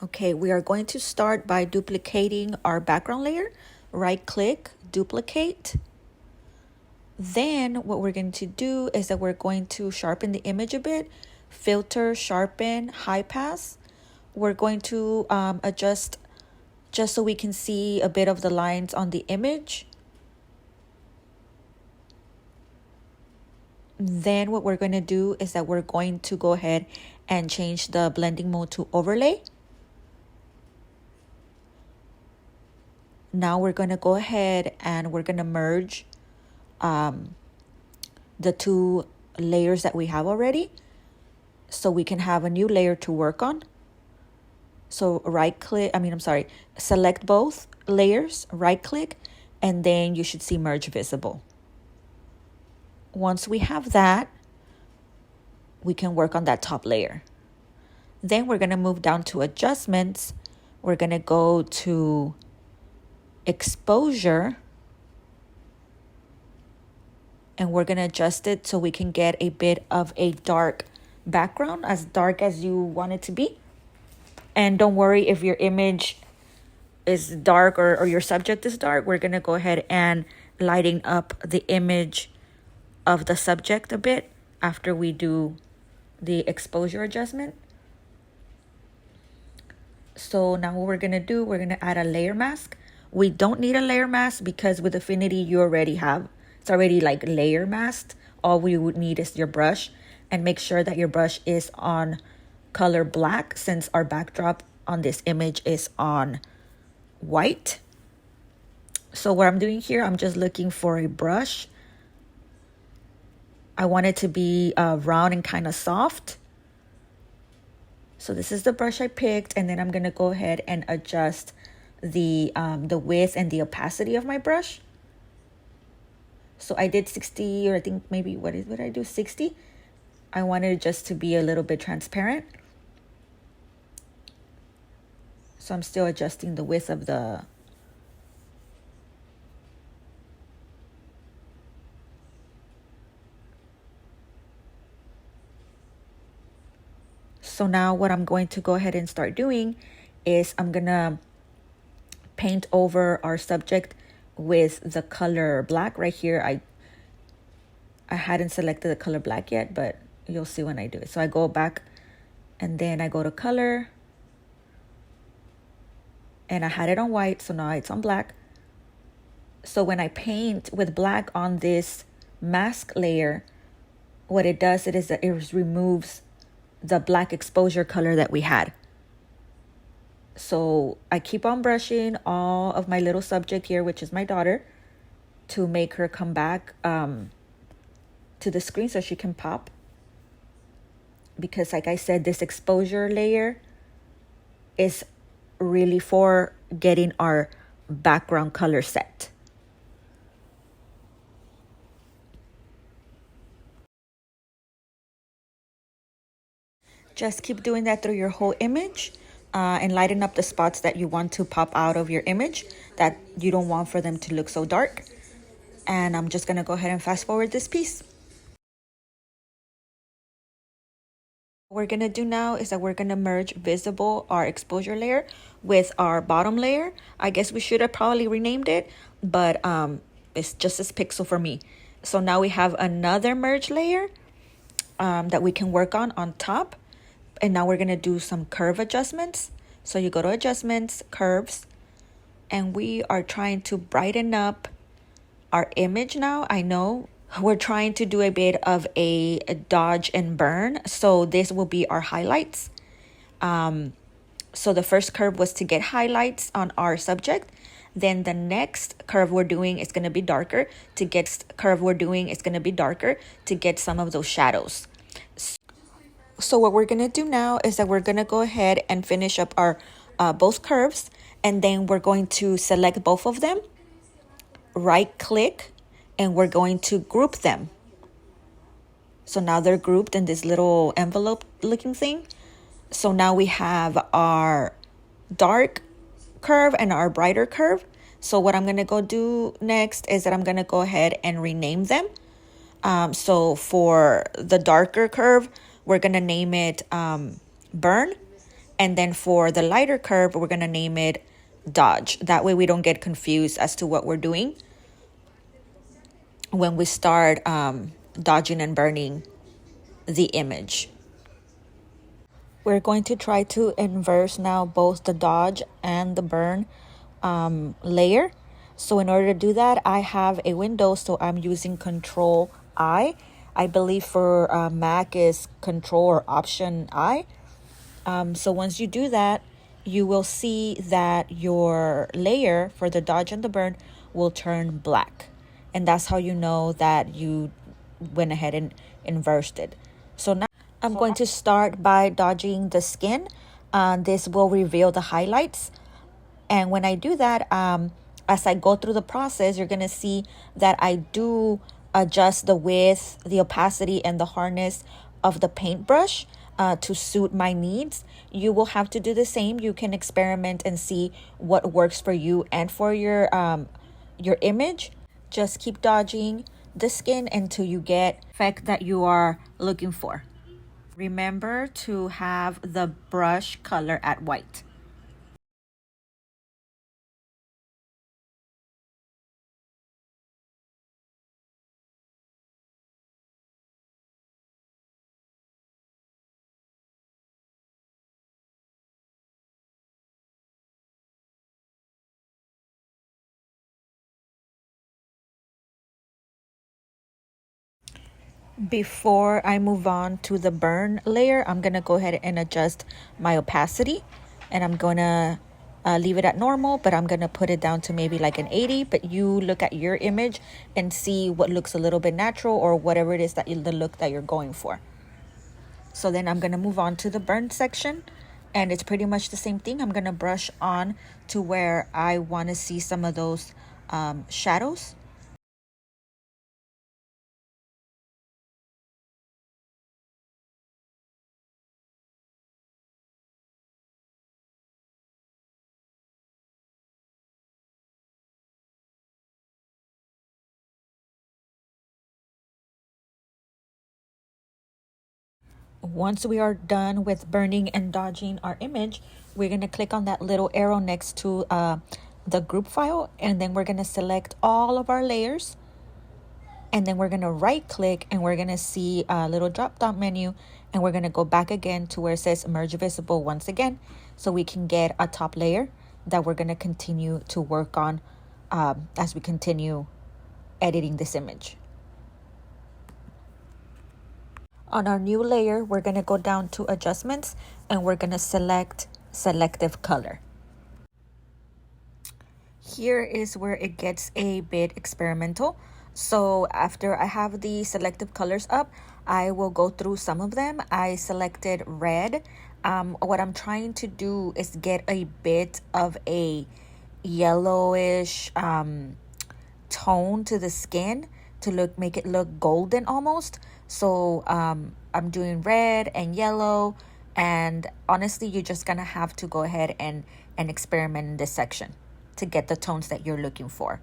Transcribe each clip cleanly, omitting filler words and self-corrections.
Okay, we are going to start by duplicating our background layer. Right click, duplicate. Then what we're going to do is that we're going to sharpen the image a bit. Filter, sharpen, high pass. We're going to adjust just so we can see a bit of the lines on the image. Then what we're going to do is that we're going to go ahead and change the blending mode to overlay. Now we're going to go ahead and we're going to merge the two layers that we have already so we can have a new layer to work on. So select both layers, right click, and then you should see merge visible. Once we have that, we can work on that top layer. Then we're going to move down to adjustments. We're going to go to exposure, and we're going to adjust it so we can get a bit of a dark background, as dark as you want it to be. And don't worry if your image is dark or your subject is dark. We're going to go ahead and lighten up the image of the subject a bit after we do the exposure adjustment. So now what we're going to do, we're going to add a layer mask. We don't need a layer mask because with Affinity you already have, it's already like layer masked. All we would need is your brush, and make sure that your brush is on color black since our backdrop on this image is on white. So what I'm doing here, I'm just looking for a brush. I want it to be round and kind of soft. So this is the brush I picked, and then I'm going to go ahead and adjust the width and the opacity of my brush. So I did 60, or I think maybe, what did I do, 60? I wanted it just to be a little bit transparent. So I'm still adjusting the width of the So now what I'm going to go ahead and start doing is I'm gonna paint over our subject with the color black right here. I hadn't selected the color black yet, but you'll see when I do it. So I go back and then I go to color, and I had it on white, so now it's on black. So when I paint with black on this mask layer, what it does is that it removes the black exposure color that we had. So I keep on brushing all of my little subject here, which is my daughter, to make her come back to the screen so she can pop. Because like I said, this exposure layer is really for getting our background color set. Just keep doing that through your whole image and lighten up the spots that you want to pop out of your image that you don't want for them to look so dark. And I'm just going to go ahead and fast forward this piece. What we're going to do now is that we're going to merge visible, our exposure layer, with our bottom layer. I guess we should have probably renamed it, but it's just as pixel for me. So now we have another merge layer that we can work on top. And now we're going to do some curve adjustments. So you go to adjustments, curves, and we are trying to brighten up our image now. I know we're trying to do a bit of a dodge and burn. So this will be our highlights. So the first curve was to get highlights on our subject. Then the next curve we're doing is going to be darker to get some of those shadows. So what we're going to do now is that we're going to go ahead and finish up our both curves, and then we're going to select both of them, right click, and we're going to group them. So now they're grouped in this little envelope looking thing. So now we have our dark curve and our brighter curve. So what I'm going to go do next is that I'm going to go ahead and rename them. So for the darker curve, we're going to name it burn. And then for the lighter curve, we're going to name it dodge. That way we don't get confused as to what we're doing when we start dodging and burning the image. We're going to try to inverse now both the dodge and the burn layer. So in order to do that, I have a window, so I'm using Control I. I believe for Mac is Control or Option I. So once you do that, you will see that your layer for the dodge and the burn will turn black. And that's how you know that you went ahead and inversed it. So now I'm going to start by dodging the skin. This will reveal the highlights. And when I do that, as I go through the process, you're going to see that I do adjust the width, the opacity, and the hardness of the paintbrush to suit my needs. You will have to do the same. You can experiment and see what works for you and for your image. Just keep dodging the skin until you get the effect that you are looking for. Remember to have the brush color at white. Before I move on to the burn layer, I'm going to go ahead and adjust my opacity. And I'm going to leave it at normal, but I'm going to put it down to maybe like an 80. But you look at your image and see what looks a little bit natural or whatever it is that the look that you're going for. So then I'm going to move on to the burn section. And it's pretty much the same thing. I'm going to brush on to where I want to see some of those shadows. Once we are done with burning and dodging our image, we're going to click on that little arrow next to the group file, and then we're going to select all of our layers, and then we're going to right click, and we're going to see a little drop down menu, and we're going to go back again to where it says merge visible once again, so we can get a top layer that we're going to continue to work on as we continue editing this image. On our new layer, we're going to go down to adjustments, and we're going to select selective color. Here is where it gets a bit experimental. So after I have the selective colors up, I will go through some of them. I selected red. What I'm trying to do is get a bit of a yellowish tone to the skin to make it look golden almost. So I'm doing red and yellow, and honestly you're just gonna have to go ahead and experiment in this section to get the tones that you're looking for.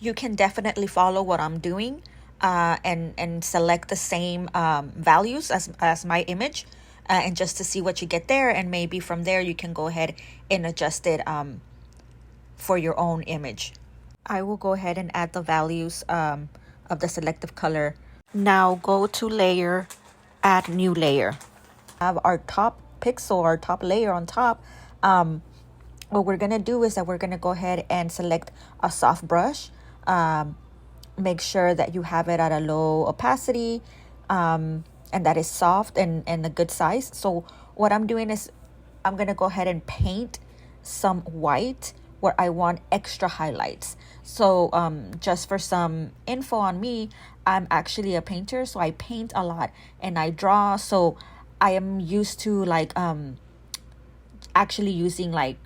You can definitely follow what I'm doing and select the same values as my image and just to see what you get there, and maybe from there you can go ahead and adjust it for your own image. I will go ahead and add the values of the selective color. Now go to layer, add new layer. Have our top pixel, our top layer on top. What we're gonna do is that we're gonna go ahead and select a soft brush. Make sure that you have it at a low opacity and that is soft and a good size. So what I'm doing is I'm gonna go ahead and paint some white where I want extra highlights. So just for some info on me, I'm actually a painter, so I paint a lot and I draw. So I am used to like actually using like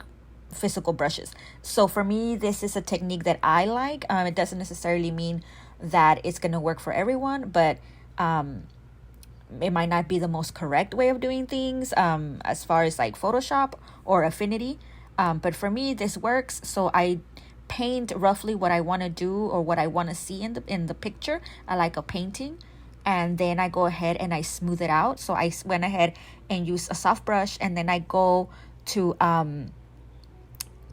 physical brushes. So for me, this is a technique that I like. It doesn't necessarily mean that it's gonna work for everyone, but it might not be the most correct way of doing things as far as like Photoshop or Affinity. But for me, this works. So I paint roughly what I want to do or what I want to see in the picture. I like a painting, and then I go ahead and I smooth it out. So I went ahead and used a soft brush, and then I go to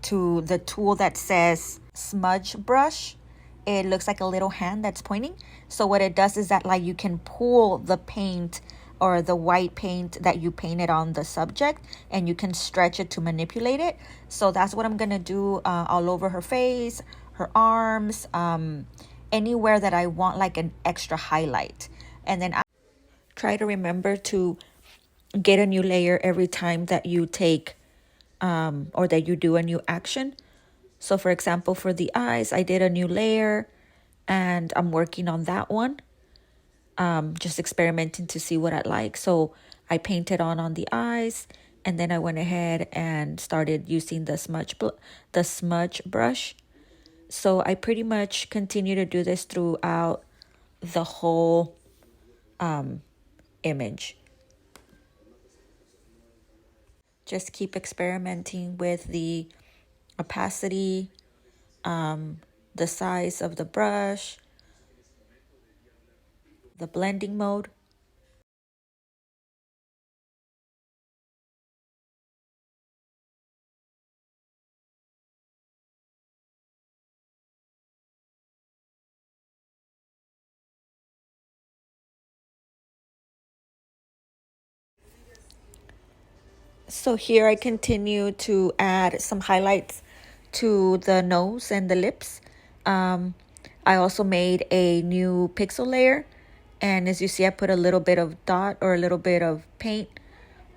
the tool that says smudge brush. It looks like a little hand that's pointing. So what it does is that like you can pull the paint or the white paint that you painted on the subject, and you can stretch it to manipulate it. So that's what I'm gonna do all over her face, her arms, anywhere that I want like an extra highlight. And then I try to remember to get a new layer every time that you take or that you do a new action. So for example, for the eyes, I did a new layer and I'm working on that one. Just experimenting to see what I like. So I painted on the eyes, and then I went ahead and started using the smudge brush. So I pretty much continue to do this throughout the whole image. Just keep experimenting with the opacity, the size of the brush, the blending mode. So here I continue to add some highlights to the nose and the lips. I also made a new pixel layer, and as you see, I put a little bit of dot or a little bit of paint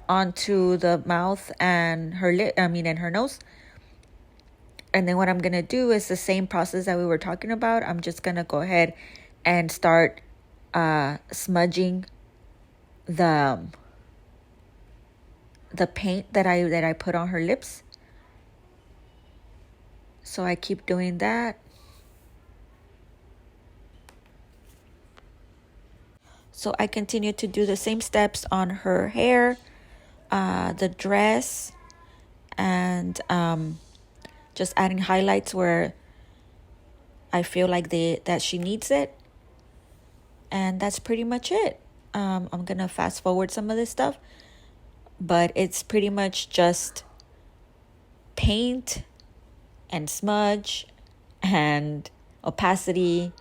onto the mouth and and her nose. And then what I'm gonna do is the same process that we were talking about. I'm just gonna go ahead and start smudging the paint that I put on her lips. So I keep doing that. So I continue to do the same steps on her hair, the dress, and just adding highlights where I feel like that she needs it. And that's pretty much it. I'm gonna fast forward some of this stuff, but it's pretty much just paint and smudge and opacity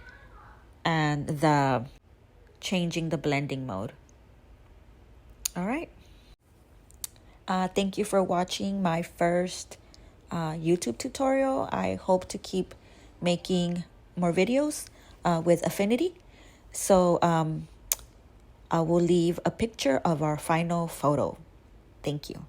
and the changing the blending mode. All right. Thank you for watching my first YouTube tutorial. I hope to keep making more videos with Affinity. So I will leave a picture of our final photo. Thank you.